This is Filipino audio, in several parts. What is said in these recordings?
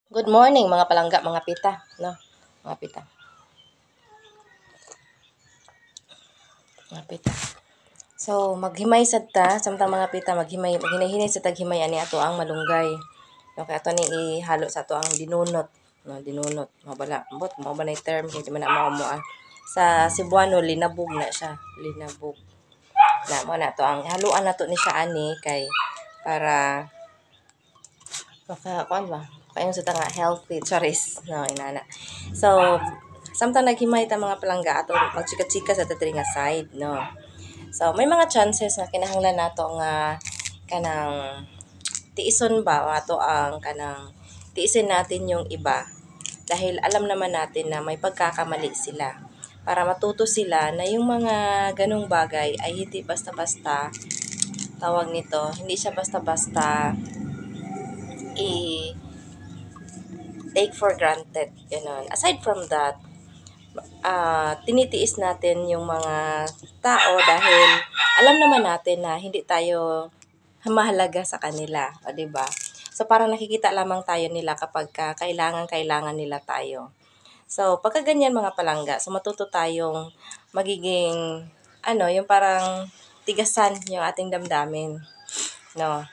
Good morning mga palangga, mga pita, no? Mga pita, mga pita. So, maghimay sad ta, samtang mga pita maghinay-hinay sa taghimay ani ato ang malunggay. No, kaya ato ni ihalo sa ato ang dinunot, no, dinunot. Mabala, mo ba na term kay di man na mao mo sa Cebuano linabog na siya, linabog. Na mo na to ang haluan nato ni siya ani kay para kuan ba? Kayong sa tanga healthy charis no inana. So, samtang naghimay ta mga palangga ato magchika-chika sa tatri nga side no. So, may mga chances nga kinahanglan nato nga kanang tiison ba o ato ang kanang tiisin natin yung iba dahil alam naman natin na may pagkakamali sila para matuto sila na yung mga ganong bagay ay hindi basta-basta tawag nito, hindi siya basta-basta i take for granted. Ganon. Aside from that, tinitiis natin yung mga tao dahil alam naman natin na hindi tayo mahalaga sa kanila, o 'di ba? So parang nakikita lamang tayo nila kapag kailangan nila tayo. So pagka ganyan mga palangga, so matuto tayong magiging yung parang tigasan yung ating damdamin, no?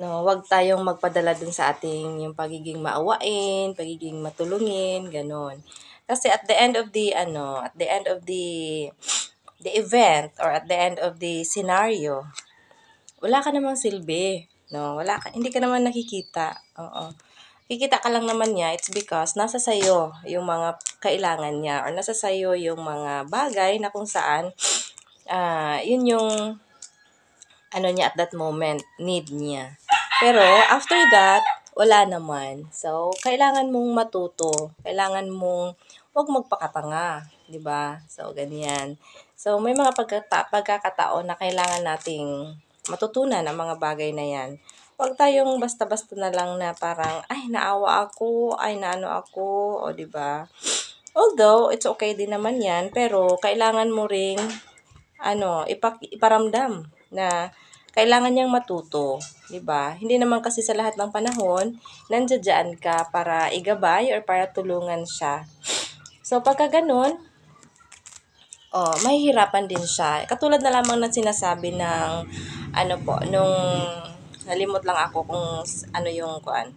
No, wag tayong magpadala dun sa ating yung pagiging maawain, pagiging matulungin, gano'n. Kasi at the end of the event or at the end of the scenario, wala ka namang silbi, no? Hindi ka naman nakikita. Oo. Kikita ka lang naman niya, it's because nasa sayo yung mga kailangan niya or nasa sayo yung mga bagay na kung saan yun yung niya at that moment, need niya. Pero after that, wala naman. So, kailangan mong matuto. Kailangan mong 'wag magpakatanga, 'di ba? So, ganyan. So, may mga pagkakataon na kailangan nating matutunan ang mga bagay na 'yan. Huwag tayong basta-basta na lang na parang, ay, naawa ako, ay, naano ako, o 'di ba? Although, it's okay din naman 'yan, pero kailangan mo ring iparamdam na kailangan niyang matuto, 'di ba? Hindi naman kasi sa lahat ng panahon nandiyan ka para igabay or para tulungan siya. So pagka gano'n, mahihirapan din siya. Katulad na lamang ng sinasabi ng nung nalimot lang ako kung ano yung kuan.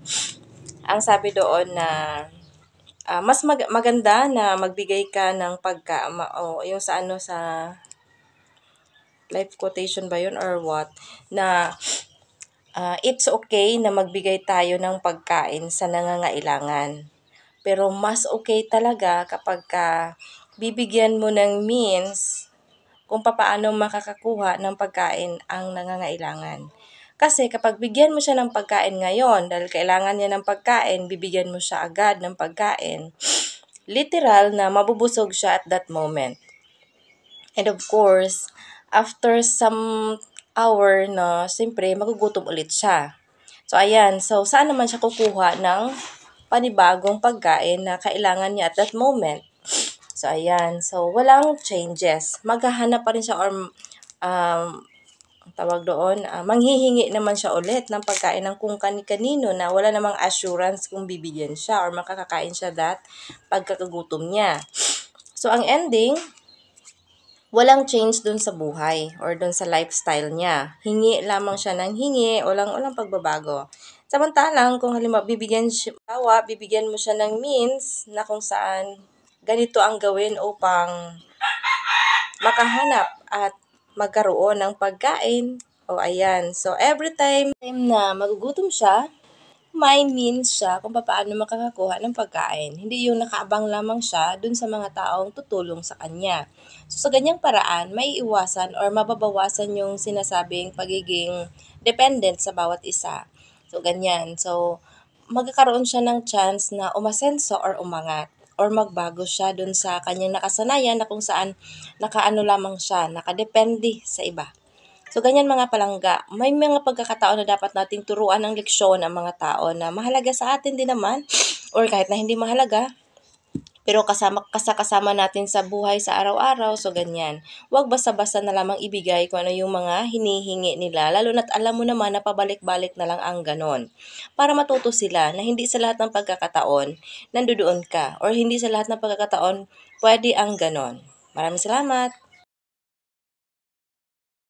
Ang sabi doon na mas maganda na magbigay ka ng yung sa life quotation ba yun or what, na it's okay na magbigay tayo ng pagkain sa nangangailangan. Pero mas okay talaga kapag bibigyan mo ng means kung papaano makakakuha ng pagkain ang nangangailangan. Kasi kapag bigyan mo siya ng pagkain ngayon, dahil kailangan niya ng pagkain, bibigyan mo siya agad ng pagkain, literal na mabubusog siya at that moment. And of course, after some hour na siyempre magugutom ulit siya. So ayan, so saan naman siya kukuha ng panibagong pagkain na kailangan niya at that moment. So ayan, so walang changes. Maghahanap pa rin siya or tawag doon, manghihingi naman siya ulit ng pagkain ng kung kani-kanino na wala namang assurance kung bibigyan siya or makakakain siya pagkakagutom niya. So ang ending, walang change dun sa buhay or dun sa lifestyle niya. Hingi lamang siya ng hingi, walang pagbabago. Samantalang kung halimbawa bibigyan mo siya ng means na kung saan ganito ang gawin upang makahanap at magkaroon ng pagkain. O ayan, so every time na magugutom siya, may means siya kung paano makakakuha ng pagkain. Hindi yung nakaabang lamang siya dun sa mga taong tutulong sa kanya. So sa ganyang paraan, may iwasan or mababawasan yung sinasabing pagiging dependent sa bawat isa. So ganyan. So magkakaroon siya ng chance na umasenso or umangat or magbago siya dun sa kanyang nakasanayan na kung saan nakaano lamang siya, nakadepende sa iba. So, ganyan mga palangga. May mga pagkakataon na dapat nating turuan ng leksyon ang mga tao na mahalaga sa atin din naman or kahit na hindi mahalaga, pero kasama natin sa buhay sa araw-araw, so ganyan. Huwag basta-basta na lamang ibigay kung ano yung mga hinihingi nila, lalo na't alam mo naman na pabalik-balik na lang ang ganon. Para matuto sila na hindi sa lahat ng pagkakataon nandoon ka, or hindi sa lahat ng pagkakataon pwede ang ganon. Maraming salamat!